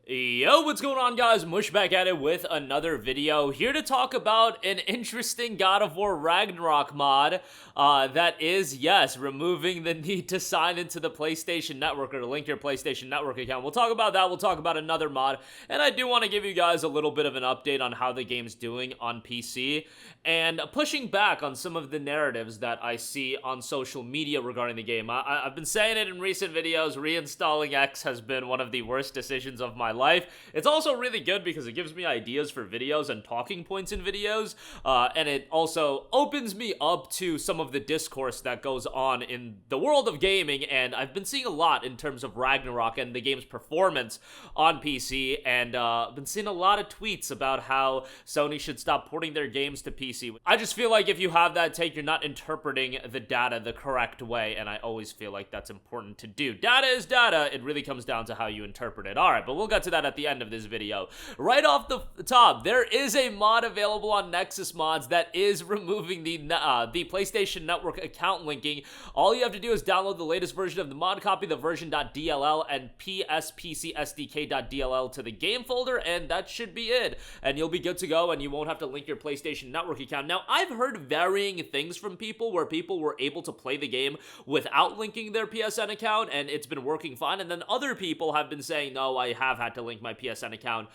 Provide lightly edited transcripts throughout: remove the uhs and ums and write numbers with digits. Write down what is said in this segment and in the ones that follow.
Yo, what's going on, guys? Mush back at it with another video, here to talk about an interesting God of War Ragnarok mod that is, yes, removing the need to sign into the PlayStation Network or to link your PlayStation Network account. We'll talk about that. We'll talk about another mod, and I do want to give you guys a little bit of an update on how the game's doing on PC and pushing back on some of the narratives that I see on social media regarding the game. I've been saying it in recent videos, reinstalling X has been one of the worst decisions of my life. It's also really good because it gives me ideas for videos and talking points in videos, and it also opens me up to some of the discourse that goes on in the world of gaming, and I've been seeing a lot in terms of Ragnarok and the game's performance on PC, and I've been seeing a lot of tweets about how Sony should stop porting their games to PC. I just feel like if you have that take, you're not interpreting the data the correct way, and I always feel like that's important to do. Data is data. It really comes down to how you interpret it. Alright, but we'll get to that at the end of this video. Right off the top, there is a mod available on Nexus Mods that is removing the PlayStation Network account linking. All you have to do is download the latest version of the mod, copy the version.dll and pspcsdk.dll to the game folder, and that should be it. And you'll be good to go, and you won't have to link your PlayStation Network account. Now, I've heard varying things from people where people were able to play the game without linking their PSN account, and it's been working fine, and then other people have been saying, no, I have had to link my PSN account,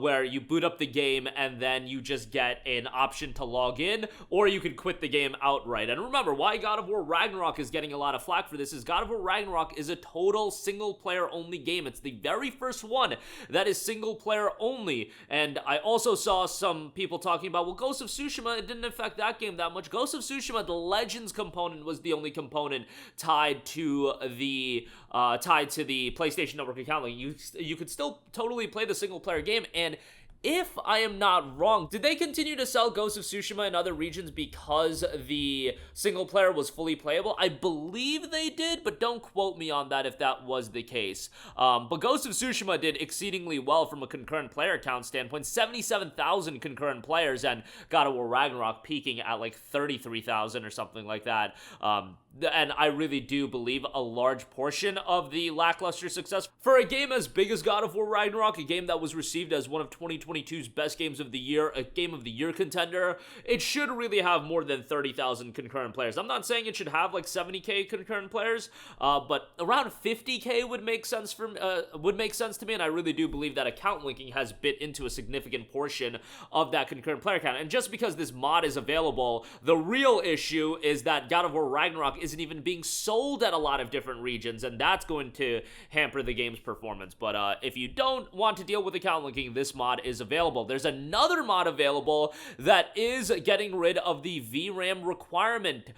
where you boot up the game and then you just get an option to log in, or you could quit the game outright. And remember, why God of War Ragnarok is getting a lot of flack for this is God of War Ragnarok is a total single-player only game. It's the very first one that is single-player only, and I also saw some people talking about, well, Ghost of Tsushima, it didn't affect that game that much. Ghost of Tsushima, the Legends component was the only component tied to the PlayStation Network account. Like, you could still totally play the single-player game, and if I am not wrong, did they continue to sell Ghost of Tsushima in other regions because the single player was fully playable? I believe they did, but don't quote me on that if that was the case. But Ghost of Tsushima did exceedingly well from a concurrent player count standpoint. 77,000 concurrent players, and God of War Ragnarok peaking at like 33,000 or something like that. And I really do believe a large portion of the lackluster success for a game as big as God of War Ragnarok, a game that was received as one of 2022's best games of the year, a game of the year contender, it should really have more than 30,000 concurrent players. I'm not saying it should have like 70k concurrent players, but around 50k would make sense to me, and I really do believe that account linking has bit into a significant portion of that concurrent player count. And just because this mod is available, the real issue is that God of War Ragnarok isn't even being sold at a lot of different regions, and that's going to hamper the game's performance. But if you don't want to deal with account linking, this mod is available. There's another mod available that is getting rid of the VRAM requirement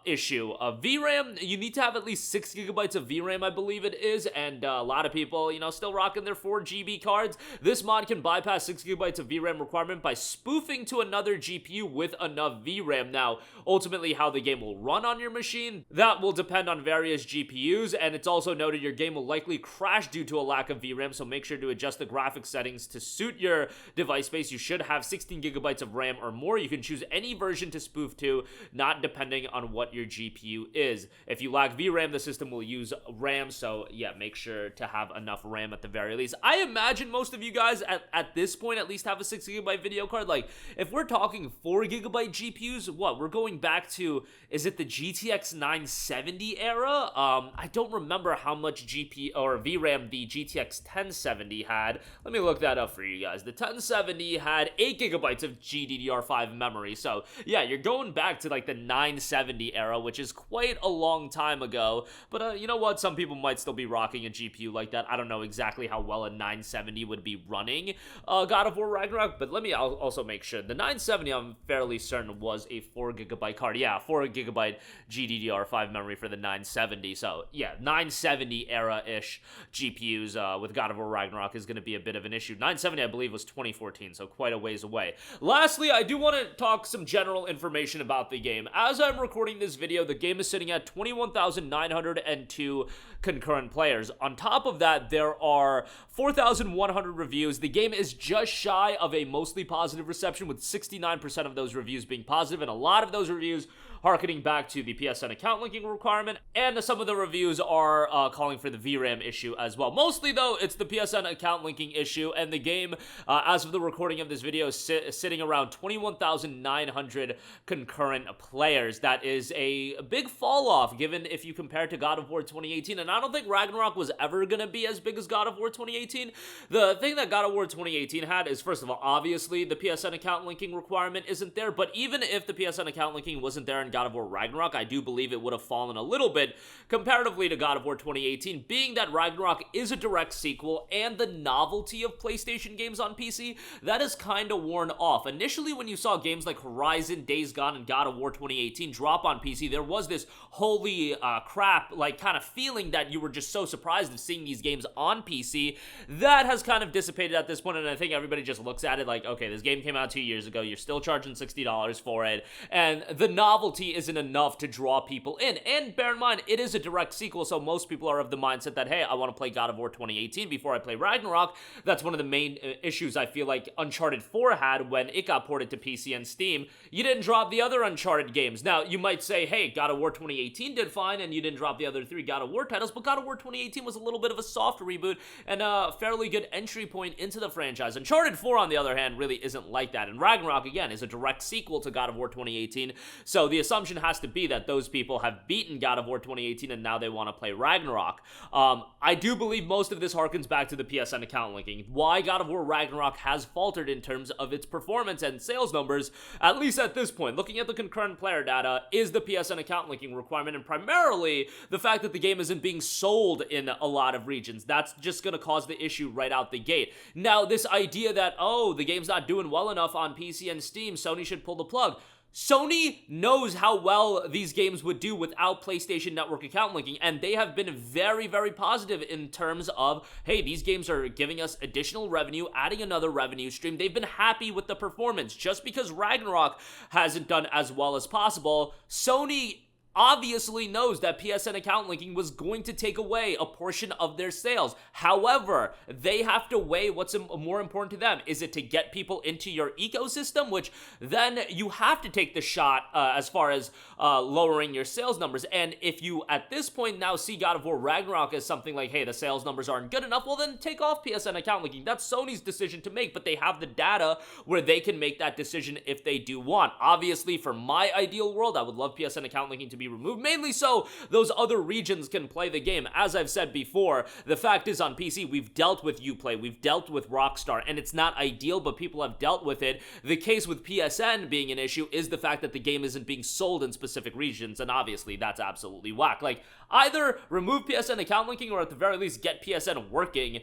issue. VRAM, you need to have at least 6 gigabytes of VRAM, I believe it is, and a lot of people, still rocking their 4GB cards. This mod can bypass 6 gigabytes of VRAM requirement by spoofing to another GPU with enough VRAM. Now, ultimately, how the game will run on your machine, that will depend on various GPUs, and it's also noted your game will likely crash due to a lack of VRAM, so make sure to adjust the graphics settings to suit your device space. You should have 16 gigabytes of RAM or more. You can choose any version to spoof to, not depending on what your GPU is. If you lack VRAM, the system will use RAM, so yeah, make sure to have enough RAM at the very least. I imagine most of you guys at this point at least have a 6 gigabyte video card. Like, if we're talking 4 gigabyte GPUs, we're going back to, is it the GTX 970 era? I don't remember how much GPU or VRAM the GTX 1070 had. Let me look that up for you guys. The 1070 had 8 gigabytes of GDDR5 memory. So yeah, you're going back to like the 970 era, which is quite a long time ago. But you know what? Some people might still be rocking a GPU like that. I don't know exactly how well a 970 would be running God of War Ragnarok, but let me also make sure. The 970, I'm fairly certain, was a 4 gigabyte card. Yeah, 4 gigabyte GDDR5 memory for the 970. So yeah, 970 era-ish GPUs with God of War Ragnarok is going to be a bit of an issue. 970, I believe, was 2014, so quite a ways away. Lastly, I do want to talk some general information about the game. As I'm recording this video, the game is sitting at 21,902 concurrent players. On top of that, there are 4,100 reviews. The game is just shy of a mostly positive reception, with 69% of those reviews being positive, and a lot of those reviews harkening back to the PSN account linking requirement, and some of the reviews are calling for the VRAM issue as well. Mostly, though, it's the PSN account linking issue, and the game, as of the recording of this video, is sitting around 21,900 concurrent players. That is a big fall off, given if you compare it to God of War 2018, and I don't think Ragnarok was ever going to be as big as God of War 2018. The thing that God of War 2018 had is, first of all, obviously, the PSN account linking requirement isn't there, but even if the PSN account linking wasn't there in God of War Ragnarok, I do believe it would have fallen a little bit comparatively to God of War 2018, being that Ragnarok is a direct sequel, and the novelty of PlayStation games on PC, that is kind of worn off. Initially, when you saw games like Horizon, Days Gone, and God of War 2018 drop on PC, there was this holy crap, like, kind of feeling that you were just so surprised of seeing these games on PC. That has kind of dissipated at this point, and I think everybody just looks at it like, okay, this game came out 2 years ago, you're still charging $60 for it, and the novelty isn't enough to draw people in. And bear in mind, it is a direct sequel, so most people are of the mindset that, hey, I want to play God of War 2018 before I play Ragnarok. That's one of the main issues I feel like Uncharted 4 had when it got ported to PC and Steam. You didn't drop the other Uncharted games. Now, you might say, hey, God of War 2018 did fine, and you didn't drop the other 3 God of War titles, but God of War 2018 was a little bit of a soft reboot and a fairly good entry point into the franchise. Uncharted 4, on the other hand, really isn't like that, and Ragnarok, again, is a direct sequel to God of War 2018, so the assumption has to be that those people have beaten God of War 2018 and now they want to play Ragnarok. I do believe most of this harkens back to the PSN account linking. Why God of War Ragnarok has faltered in terms of its performance and sales numbers, at least at this point, looking at the concurrent player data, is the PSN account linking requirement, and primarily the fact that the game isn't being sold in a lot of regions. That's just going to cause the issue right out the gate. Now, this idea that, oh, the game's not doing well enough on PC and Steam, Sony should pull the plug. Sony knows how well these games would do without PlayStation Network account linking, and they have been very, very positive in terms of, hey, these games are giving us additional revenue, adding another revenue stream. They've been happy with the performance. Just because Ragnarok hasn't done as well as possible, Sony obviously knows that PSN account linking was going to take away a portion of their sales. However, they have to weigh what's more important to them. Is it to get people into your ecosystem, which then you have to take the shot as far as lowering your sales numbers. And if you, at this point, now see God of War Ragnarok as something like, hey, the sales numbers aren't good enough, well, then take off PSN account linking. That's Sony's decision to make, but they have the data where they can make that decision if they do want. Obviously, for my ideal world, I would love PSN account linking to be removed, mainly so those other regions can play the game. As I've said before, the fact is on PC, we've dealt with Uplay, we've dealt with Rockstar, and it's not ideal, but people have dealt with it. The case with PSN being an issue is the fact that the game isn't being sold in specific regions, and obviously that's absolutely whack. Like, either remove PSN account linking or at the very least get PSN working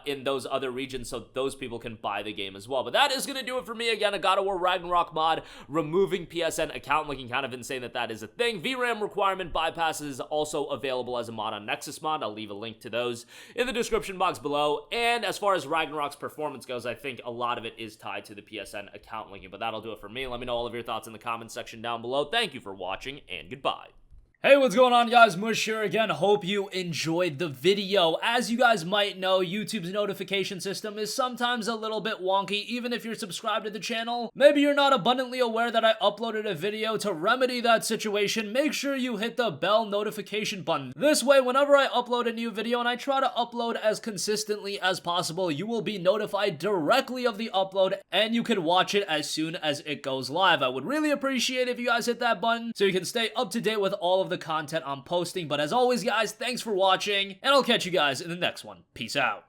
in those other regions so those people can buy the game as well. But that is going to do it for me. Again, a God of War Ragnarok mod, removing PSN account linking. Kind of insane that that is a thing. VRAM requirement bypass is also available as a mod on Nexus Mod. I'll leave a link to those in the description box below. And as far as Ragnarok's performance goes, I think a lot of it is tied to the PSN account linking. But that'll do it for me. Let me know all of your thoughts in the comments section down below. Thank you for watching, and goodbye. Hey, what's going on, guys? Mush here again. Hope you enjoyed the video. As you guys might know, YouTube's notification system is sometimes a little bit wonky, even if you're subscribed to the channel. Maybe you're not abundantly aware that I uploaded a video. To remedy that situation, make sure you hit the bell notification button. This way, whenever I upload a new video, and I try to upload as consistently as possible, you will be notified directly of the upload, and you can watch it as soon as it goes live. I would really appreciate if you guys hit that button so you can stay up to date with all of the content I'm posting. But as always, guys, thanks for watching, and I'll catch you guys in the next one. Peace out.